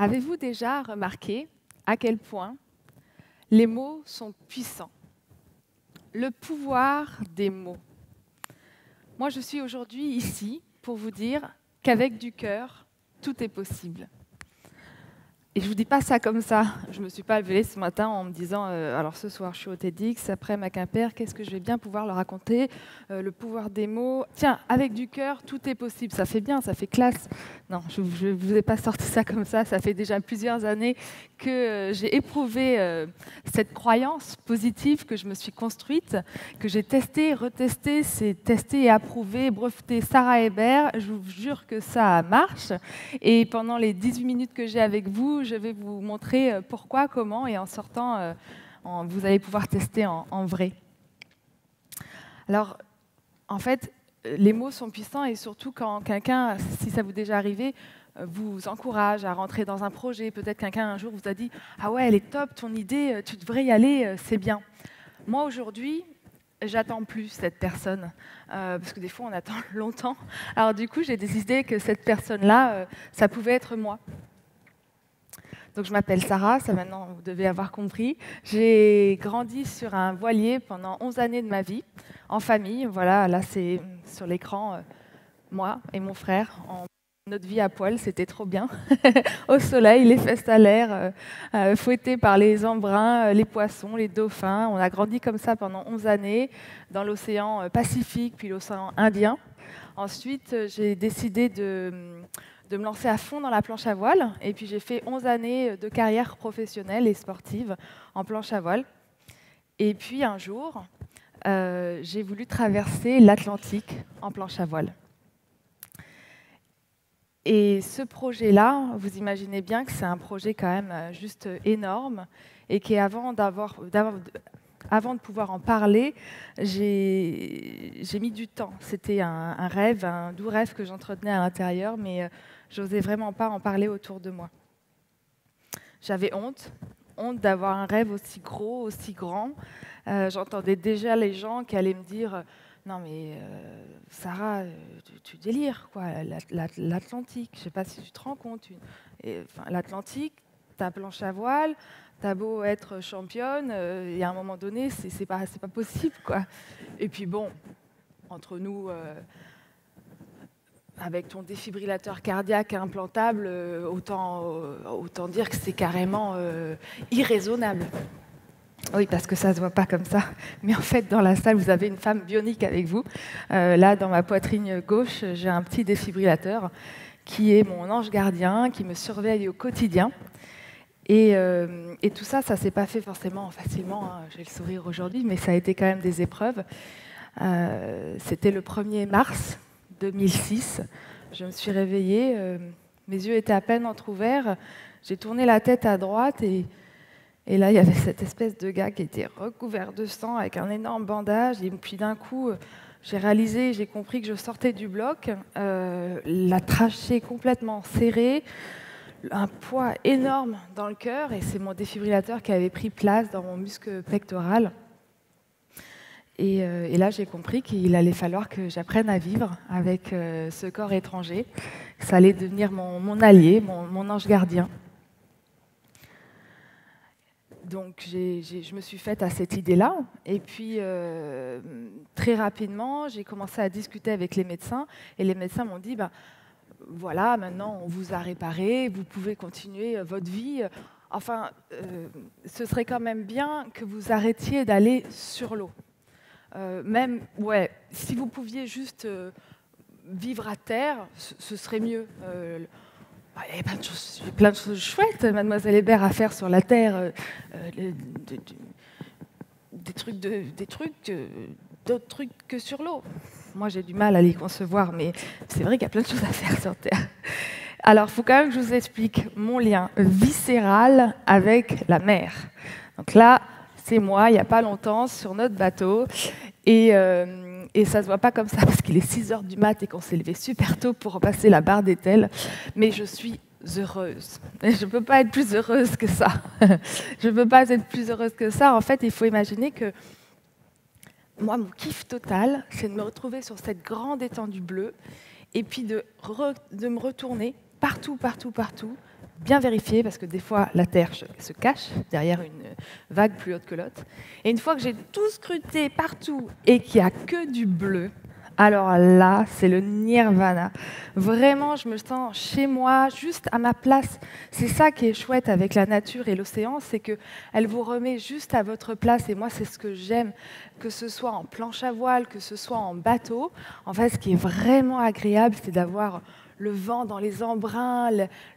Avez-vous déjà remarqué à quel point les mots sont puissants? Le pouvoir des mots. Moi, je suis aujourd'hui ici pour vous dire qu'avec du cœur, tout est possible. Et je ne vous dis pas ça comme ça. Je ne me suis pas levée ce matin en me disant alors ce soir, je suis au TEDx, après ma Quimper, qu'est-ce que je vais bien pouvoir leur raconter le pouvoir des mots. Tiens, avec du cœur, tout est possible. Ça fait bien, ça fait classe. Non, je ne vous ai pas sorti ça comme ça. Ça fait déjà plusieurs années que j'ai éprouvé cette croyance positive que je me suis construite, que j'ai testée, retestée, c'est testé et approuvé, breveté Sarah Hébert. Je vous jure que ça marche. Et pendant les 18 minutes que j'ai avec vous, je vais vous montrer pourquoi, comment, et en sortant, vous allez pouvoir tester en vrai. Alors, en fait, les mots sont puissants et surtout quand quelqu'un, si ça vous est déjà arrivé, vous encourage à rentrer dans un projet. Peut-être quelqu'un un jour vous a dit « Ah ouais, elle est top, ton idée, tu devrais y aller, c'est bien ». Moi, aujourd'hui, j'attends plus cette personne, parce que des fois, on attend longtemps. Alors du coup, j'ai décidé que cette personne-là, ça pouvait être moi. Donc je m'appelle Sarah, ça maintenant vous devez avoir compris. J'ai grandi sur un voilier pendant 11 années de ma vie, en famille. Voilà, là c'est sur l'écran, moi et mon frère, en notre vie à poil, c'était trop bien. Au soleil, les fesses à l'air, fouettés par les embruns, les poissons, les dauphins. On a grandi comme ça pendant 11 années, dans l'océan Pacifique, puis l'océan Indien. Ensuite, j'ai décidé de me lancer à fond dans la planche à voile. Et puis j'ai fait 11 années de carrière professionnelle et sportive en planche à voile. Et puis un jour, j'ai voulu traverser l'Atlantique en planche à voile. Et ce projet-là, vous imaginez bien que c'est un projet quand même juste énorme et qu'avant avant de pouvoir en parler, j'ai mis du temps. C'était un rêve, un doux rêve que j'entretenais à l'intérieur, mais j'osais vraiment pas en parler autour de moi. J'avais honte d'avoir un rêve aussi gros, aussi grand. J'entendais déjà les gens qui allaient me dire « Non mais Sarah, tu délires, quoi, l'Atlantique, je ne sais pas si tu te rends compte. L'Atlantique, ta planche à voile, t'as beau être championne, et à un moment donné, c'est pas possible, quoi. » Et puis bon, entre nous, avec ton défibrillateur cardiaque implantable, autant dire que c'est carrément irraisonnable. Oui, parce que ça ne se voit pas comme ça. Mais en fait, dans la salle, vous avez une femme bionique avec vous. Là, dans ma poitrine gauche, j'ai un petit défibrillateur qui est mon ange gardien, qui me surveille au quotidien. Et tout ça, ça ne s'est pas fait forcément facilement. Hein. J'ai le sourire aujourd'hui, mais ça a été quand même des épreuves. C'était le 1er mars 2006. Je me suis réveillée, mes yeux étaient à peine entrouverts. J'ai tourné la tête à droite et là, il y avait cette espèce de gars qui était recouvert de sang avec un énorme bandage. Et puis d'un coup, j'ai compris que je sortais du bloc, la trachée complètement serrée, un poids énorme dans le cœur, et c'est mon défibrillateur qui avait pris place dans mon muscle pectoral. Et là, j'ai compris qu'il allait falloir que j'apprenne à vivre avec ce corps étranger. Ça allait devenir mon allié, mon ange gardien. Donc, je me suis faite à cette idée-là. Et puis, très rapidement, j'ai commencé à discuter avec les médecins. Et les médecins m'ont dit, voilà, maintenant, on vous a réparé, vous pouvez continuer votre vie. Enfin, ce serait quand même bien que vous arrêtiez d'aller sur l'eau. Si vous pouviez juste vivre à terre, ce serait mieux. Il y a plein de choses chouettes, Mademoiselle Hébert, à faire sur la Terre. D'autres trucs que sur l'eau. Moi, j'ai du mal à les concevoir, mais c'est vrai qu'il y a plein de choses à faire sur Terre. Alors, il faut quand même que je vous explique mon lien viscéral avec la mer. Donc là, c'est moi, il n'y a pas longtemps, sur notre bateau. Et ça ne se voit pas comme ça, parce qu'il est 6h du mat et qu'on s'est levé super tôt pour passer la barre d'Etel. Mais je suis heureuse. Et je ne peux pas être plus heureuse que ça. Je ne peux pas être plus heureuse que ça. En fait, il faut imaginer que moi, mon kiff total, c'est de me retrouver sur cette grande étendue bleue et puis de me retourner partout, bien vérifier, parce que des fois, la Terre se cache derrière une vague plus haute que l'autre. Et une fois que j'ai tout scruté partout et qu'il n'y a que du bleu, alors là, c'est le nirvana. Vraiment, je me sens chez moi, juste à ma place. C'est ça qui est chouette avec la nature et l'océan, c'est qu'elle vous remet juste à votre place. Et moi, c'est ce que j'aime, que ce soit en planche à voile, que ce soit en bateau. En fait, ce qui est vraiment agréable, c'est d'avoir le vent dans les embruns,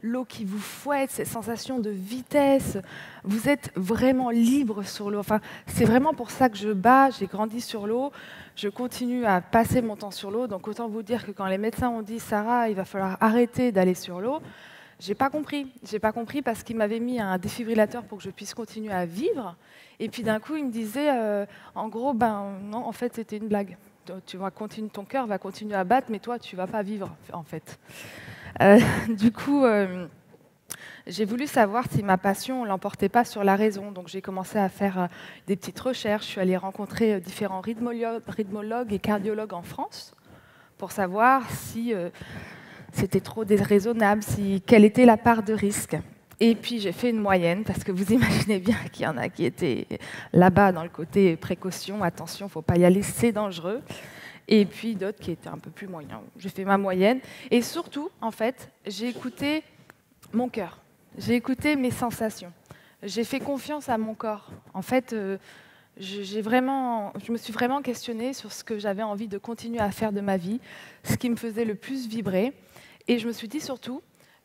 l'eau qui vous fouette, cette sensation de vitesse. Vous êtes vraiment libre sur l'eau. Enfin, c'est vraiment pour ça que je bats. J'ai grandi sur l'eau. Je continue à passer mon temps sur l'eau. Donc autant vous dire que quand les médecins ont dit « Sarah, il va falloir arrêter d'aller sur l'eau », j'ai pas compris. J'ai pas compris parce qu'ils m'avaient mis un défibrillateur pour que je puisse continuer à vivre. Et puis d'un coup, ils me disaient en gros, ben non, en fait, c'était une blague. Tu vas continuer, ton cœur va continuer à battre, mais toi, tu vas pas vivre, en fait. Du coup, j'ai voulu savoir si ma passion ne l'emportait pas sur la raison. Donc j'ai commencé à faire des petites recherches. Je suis allée rencontrer différents rythmologues et cardiologues en France pour savoir si c'était trop déraisonnable, quelle était la part de risque. Et puis j'ai fait une moyenne, parce que vous imaginez bien qu'il y en a qui étaient là-bas dans le côté précaution, attention, il ne faut pas y aller, c'est dangereux. Et puis d'autres qui étaient un peu plus moyens. J'ai fait ma moyenne. Et surtout, en fait, j'ai écouté mon cœur. J'ai écouté mes sensations. J'ai fait confiance à mon corps. En fait, je me suis vraiment questionnée sur ce que j'avais envie de continuer à faire de ma vie, ce qui me faisait le plus vibrer. Et je me suis dit surtout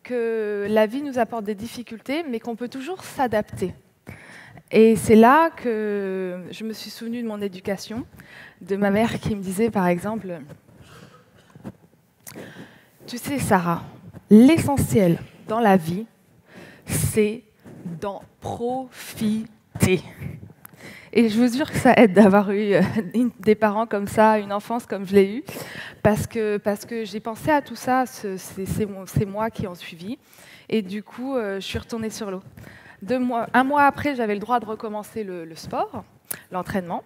que la vie nous apporte des difficultés, mais qu'on peut toujours s'adapter. Et c'est là que je me suis souvenue de mon éducation, de ma mère qui me disait par exemple « Tu sais Sarah, l'essentiel dans la vie, c'est d'en profiter. » Et je vous jure que ça aide d'avoir eu des parents comme ça, une enfance comme je l'ai eue, parce que j'ai pensé à tout ça, c'est moi qui en suivi. Et du coup, je suis retournée sur l'eau. Un mois après, j'avais le droit de recommencer le sport, l'entraînement.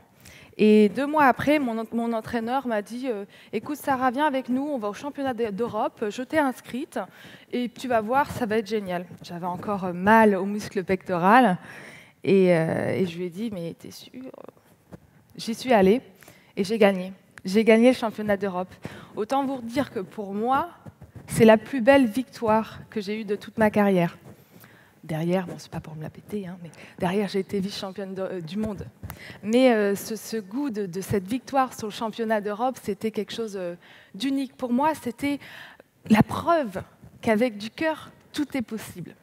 Et 2 mois après, mon entraîneur m'a dit « Écoute Sarah, viens avec nous, on va au championnat d'Europe, je t'ai inscrite et tu vas voir, ça va être génial. » J'avais encore mal au muscle pectoral. Et je lui ai dit, mais t'es sûre? J'y suis allée et j'ai gagné. J'ai gagné le championnat d'Europe. Autant vous dire que pour moi, c'est la plus belle victoire que j'ai eue de toute ma carrière. Derrière, bon, c'est pas pour me la péter, hein, mais derrière, j'ai été vice-championne du monde. Mais ce goût de cette victoire sur le championnat d'Europe, c'était quelque chose d'unique. Pour moi, c'était la preuve qu'avec du cœur, tout est possible.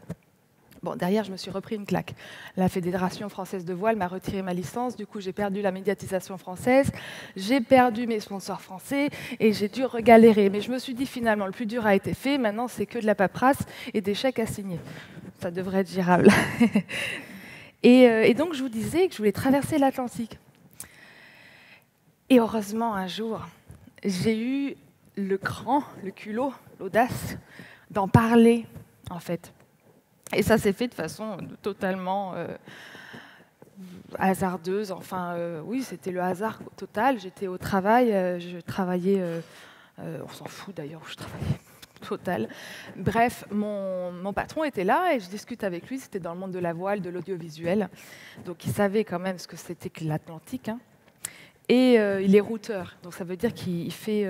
Bon, derrière, je me suis repris une claque. La Fédération française de voile m'a retiré ma licence. Du coup, j'ai perdu la médiatisation française. J'ai perdu mes sponsors français et j'ai dû regalérer. Mais je me suis dit, finalement, le plus dur a été fait. Maintenant, c'est que de la paperasse et des chèques à signer. Ça devrait être gérable. Et donc, je vous disais que je voulais traverser l'Atlantique. Et heureusement, un jour, j'ai eu le cran, le culot, l'audace d'en parler, en fait. Et ça s'est fait de façon totalement hasardeuse. Enfin, oui, c'était le hasard total. J'étais au travail, je travaillais, on s'en fout d'ailleurs où je travaillais, total. Bref, mon patron était là et je discute avec lui. C'était dans le monde de la voile, de l'audiovisuel. Donc il savait quand même ce que c'était que l'Atlantique. Hein. Et il est routeur, donc ça veut dire qu'il fait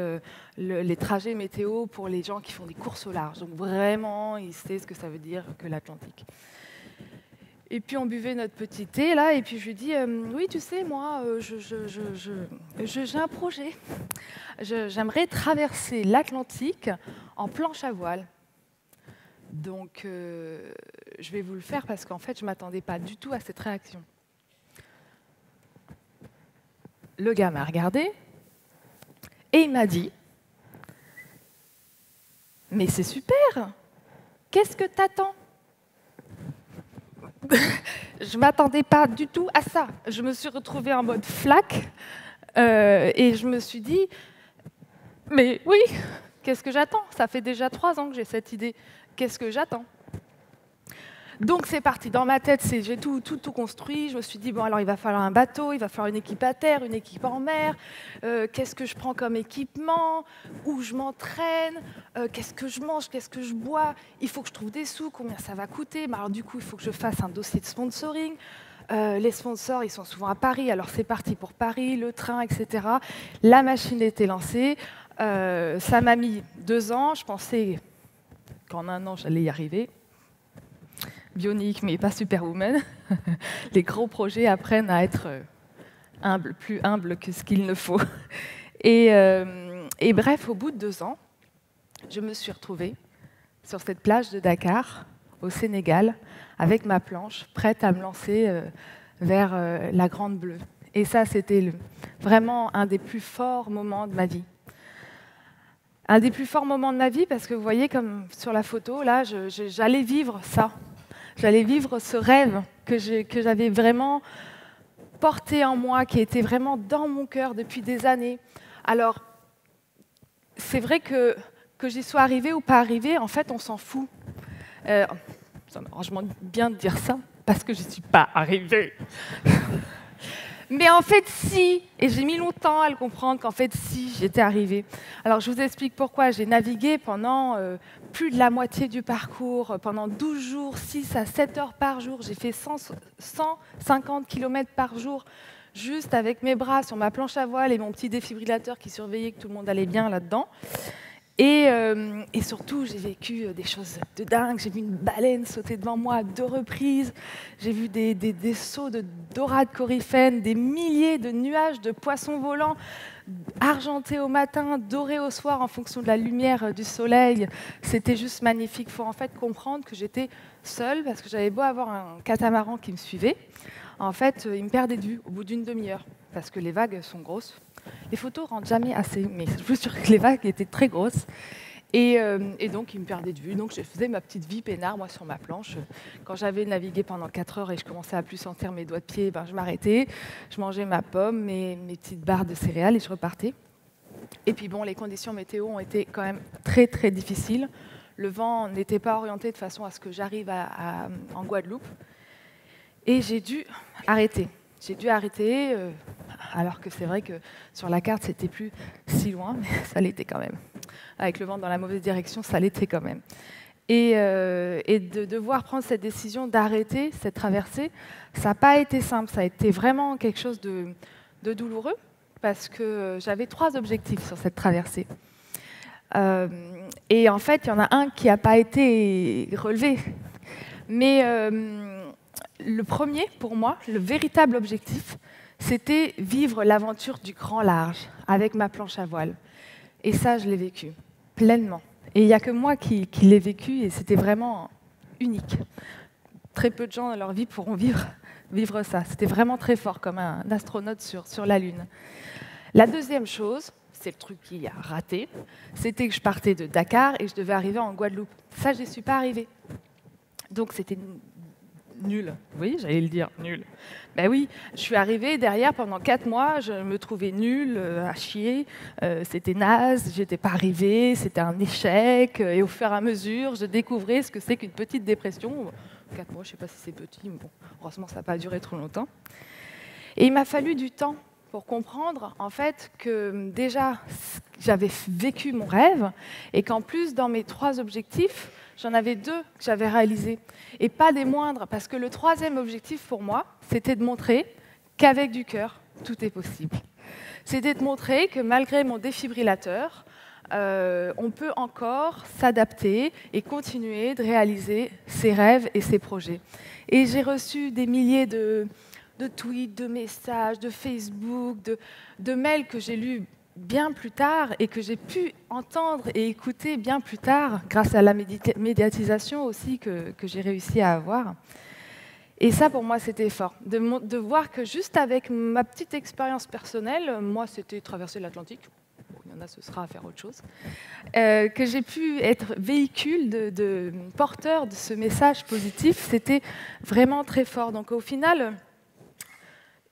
les trajets météo pour les gens qui font des courses au large. Donc vraiment, il sait ce que ça veut dire que l'Atlantique. Et puis on buvait notre petit thé là, et puis je lui dis oui, tu sais, moi, j'ai un projet. J'aimerais traverser l'Atlantique en planche à voile. Donc je vais vous le faire parce qu'en fait, je ne m'attendais pas du tout à cette réaction. Le gars m'a regardé et il m'a dit « Mais c'est super! Qu'est-ce que t'attends ?» Je ne m'attendais pas du tout à ça. Je me suis retrouvée en mode flac et je me suis dit « Mais oui, qu'est-ce que j'attends? Ça fait déjà 3 ans que j'ai cette idée. Qu'est-ce que j'attends ?» Donc c'est parti, dans ma tête, j'ai tout construit. Je me suis dit, bon alors il va falloir un bateau, il va falloir une équipe à terre, une équipe en mer. Qu'est-ce que je prends comme équipement? Où je m'entraîne? Qu'est-ce que je mange? Qu'est-ce que je bois? Il faut que je trouve des sous, combien ça va coûter? Alors du coup, il faut que je fasse un dossier de sponsoring. Les sponsors, ils sont souvent à Paris, alors c'est parti pour Paris, le train, etc. La machine était lancée. Ça m'a mis 2 ans. Je pensais qu'en 1 an, j'allais y arriver. Bionique, mais pas superwoman. Les gros projets apprennent à être plus humbles que ce qu'il ne faut. Et bref, au bout de 2 ans, je me suis retrouvée sur cette plage de Dakar, au Sénégal, avec ma planche, prête à me lancer vers la Grande Bleue. Et ça, c'était vraiment un des plus forts moments de ma vie. Un des plus forts moments de ma vie, parce que vous voyez, comme sur la photo, là, j'allais vivre ça. J'allais vivre ce rêve que j'avais vraiment porté en moi, qui était vraiment dans mon cœur depuis des années. Alors, c'est vrai que j'y sois arrivée ou pas arrivée, en fait, on s'en fout. C'est un arrangement bien de dire ça, parce que je n'y suis pas arrivée. Mais en fait, si, et j'ai mis longtemps à le comprendre qu'en fait, si, j'étais arrivée. Alors, je vous explique pourquoi. J'ai navigué pendant plus de la moitié du parcours, pendant 12 jours, 6 à 7 heures par jour. J'ai fait 150 km par jour, juste avec mes bras sur ma planche à voile et mon petit défibrillateur qui surveillait que tout le monde allait bien là-dedans. Et surtout, j'ai vécu des choses de dingue. J'ai vu une baleine sauter devant moi à 2 reprises. J'ai vu des sauts de dorades coryphènes, des milliers de nuages de poissons volants, argentés au matin, dorés au soir en fonction de la lumière du soleil. C'était juste magnifique. Il faut en fait comprendre que j'étais seule parce que j'avais beau avoir un catamaran qui me suivait. En fait, il me perdait de vue au bout d'une demi-heure parce que les vagues sont grosses. Les photos ne rendent jamais assez, mais je suis sûre que les vagues étaient très grosses. Et donc, il me perdait de vue. Donc, je faisais ma petite vie peinard, moi, sur ma planche. Quand j'avais navigué pendant 4 heures et je commençais à plus sentir mes doigts de pied, je m'arrêtais, je mangeais ma pomme, mes petites barres de céréales et je repartais. Et puis, bon, les conditions météo ont été quand même très, très difficiles. Le vent n'était pas orienté de façon à ce que j'arrive en Guadeloupe. Et j'ai dû arrêter. Alors que c'est vrai que sur la carte, c'était plus si loin, mais ça l'était quand même. Avec le vent dans la mauvaise direction, ça l'était quand même. Et de devoir prendre cette décision d'arrêter cette traversée, ça n'a pas été simple. Ça a été vraiment quelque chose de douloureux, parce que j'avais 3 objectifs sur cette traversée. Et en fait, il y en a un qui n'a pas été relevé. Mais le premier, pour moi, le véritable objectif, c'était vivre l'aventure du grand large avec ma planche à voile. Et ça, je l'ai vécu pleinement. Et il n'y a que moi qui l'ai vécu et c'était vraiment unique. Très peu de gens dans leur vie pourront vivre ça. C'était vraiment très fort, comme un astronaute sur la Lune. La deuxième chose, c'est le truc qui a raté, c'était que je partais de Dakar et je devais arriver en Guadeloupe. Ça, je n'y suis pas arrivée. Donc c'était nul. Oui, j'allais le dire, nul. Ben oui, je suis arrivée derrière pendant 4 mois, je me trouvais nulle, à chier, c'était naze, j'étais pas arrivée, c'était un échec, et au fur et à mesure, je découvrais ce que c'est qu'une petite dépression. 4 mois, je sais pas si c'est petit, mais bon, heureusement, ça n'a pas duré trop longtemps. Et il m'a fallu du temps pour comprendre, en fait, que déjà, j'avais vécu mon rêve, et qu'en plus, dans mes 3 objectifs, j'en avais 2 que j'avais réalisés, et pas des moindres, parce que le 3e objectif pour moi, c'était de montrer qu'avec du cœur, tout est possible. C'était de montrer que malgré mon défibrillateur, on peut encore s'adapter et continuer de réaliser ses rêves et ses projets. Et j'ai reçu des milliers de tweets, de messages, de Facebook, de mails que j'ai lus bien plus tard et que j'ai pu entendre et écouter bien plus tard grâce à la médiatisation aussi que j'ai réussi à avoir. Et ça, pour moi, c'était fort, de voir que juste avec ma petite expérience personnelle, moi, c'était traverser l'Atlantique, bon, il y en a, ce sera à faire autre chose, que j'ai pu être véhicule de porteur de ce message positif, c'était vraiment très fort. Donc au final,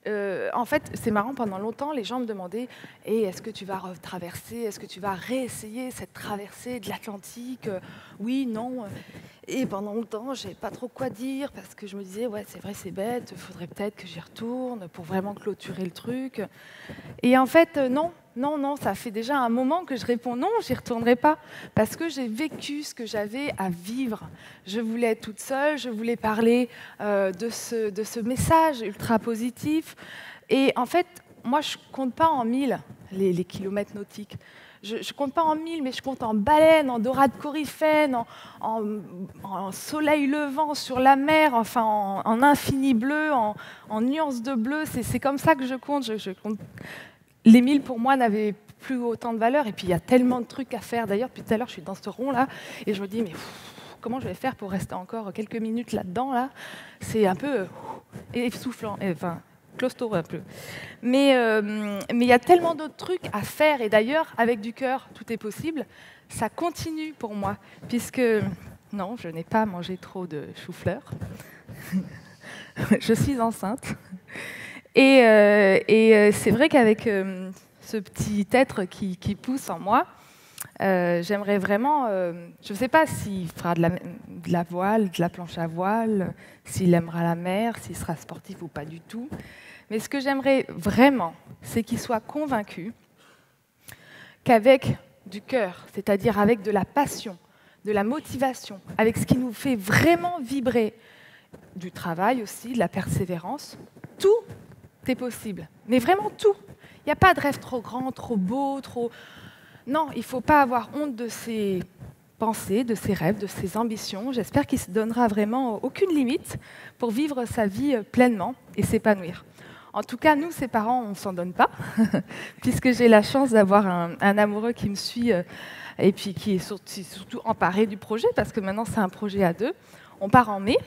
En fait, c'est marrant, pendant longtemps, les gens me demandaient est-ce que tu vas retraverser, est-ce que tu vas réessayer cette traversée de l'Atlantique Oui, non. Et pendant longtemps, je n'avais pas trop quoi dire parce que je me disais ouais, c'est vrai, c'est bête, il faudrait peut-être que j'y retourne pour vraiment clôturer le truc. Et en fait, non. Non, non, ça fait déjà un moment que je réponds non, j'y retournerai pas, parce que j'ai vécu ce que j'avais à vivre. Je voulais être toute seule, je voulais parler de ce message ultra positif. Et en fait, moi, je compte pas en 1000 les kilomètres nautiques. Je ne compte pas en 1000, mais je compte en baleines, en dorades coryphènes, en soleil levant sur la mer, enfin en infini bleu, en nuances de bleu. C'est comme ça que je compte. Je compte. Les 1000 pour moi n'avaient plus autant de valeur. Et puis il y a tellement de trucs à faire. D'ailleurs, depuis tout à l'heure, je suis dans ce rond-là et je me dis, mais comment je vais faire pour rester encore quelques minutes là-dedans là C'est un peu essoufflant, enfin claustro un peu. Mais il y a tellement d'autres trucs à faire. Et d'ailleurs, avec du cœur, tout est possible. Ça continue pour moi, puisque non, je n'ai pas mangé trop de chou-fleur. Je suis enceinte. Et c'est vrai qu'avec ce petit être qui pousse en moi, j'aimerais vraiment, je ne sais pas s'il fera de la voile, de la planche à voile, s'il aimera la mer, s'il sera sportif ou pas du tout. Mais ce que j'aimerais vraiment, c'est qu'il soit convaincu qu'avec du cœur, c'est-à-dire avec de la passion, de la motivation, avec ce qui nous fait vraiment vibrer, du travail aussi, de la persévérance, tout est possible, mais vraiment tout. Il n'y a pas de rêve trop grand, trop beau, trop... Non, il ne faut pas avoir honte de ses pensées, de ses rêves, de ses ambitions. J'espère qu'il ne se donnera vraiment aucune limite pour vivre sa vie pleinement et s'épanouir. En tout cas, nous, ses parents, on ne s'en donne pas, puisque j'ai la chance d'avoir un amoureux qui me suit et puis qui est surtout emparé du projet, parce que maintenant, c'est un projet à deux. On part en mai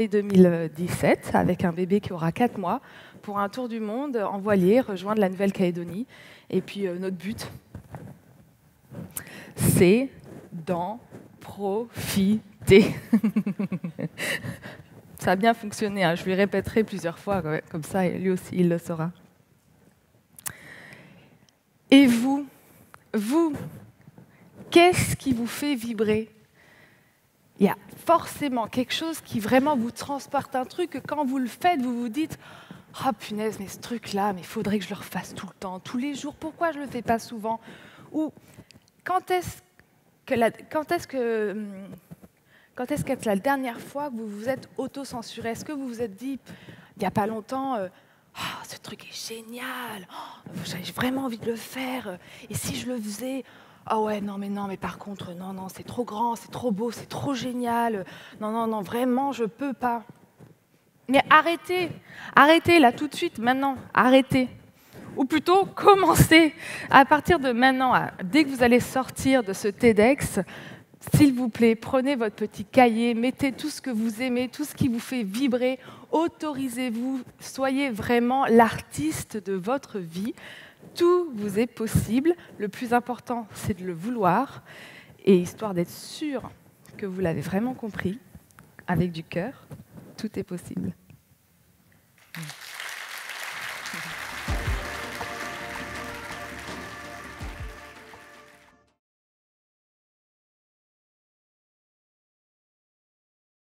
2017, avec un bébé qui aura 4 mois, pour un tour du monde en voilier, rejoindre la Nouvelle-Calédonie. Et puis notre but, c'est d'en profiter. Ça a bien fonctionné, hein. Je lui répéterai plusieurs fois, comme ça, et lui aussi, il le saura. Et vous, qu'est-ce qui vous fait vibrer ? Il y a forcément quelque chose qui vraiment vous transporte un truc, que quand vous le faites, vous vous dites « Ah punaise, mais ce truc-là, mais il faudrait que je le refasse tout le temps, tous les jours, pourquoi je ne le fais pas souvent ?» Ou quand est-ce que la dernière fois que vous vous êtes auto-censuré ? Est-ce que vous vous êtes dit, il n'y a pas longtemps, « ce truc est génial, j'ai vraiment envie de le faire, et si je le faisais ?» Ah ouais, non, mais par contre, non, c'est trop grand, c'est trop beau, c'est trop génial. Non, vraiment, je peux pas. Mais arrêtez là tout de suite, maintenant, arrêtez. Ou plutôt, commencez à partir de maintenant, dès que vous allez sortir de ce TEDx, s'il vous plaît, prenez votre petit cahier, mettez tout ce que vous aimez, tout ce qui vous fait vibrer, autorisez-vous, soyez vraiment l'artiste de votre vie. Tout vous est possible. Le plus important, c'est de le vouloir. Et histoire d'être sûr que vous l'avez vraiment compris, avec du cœur, tout est possible.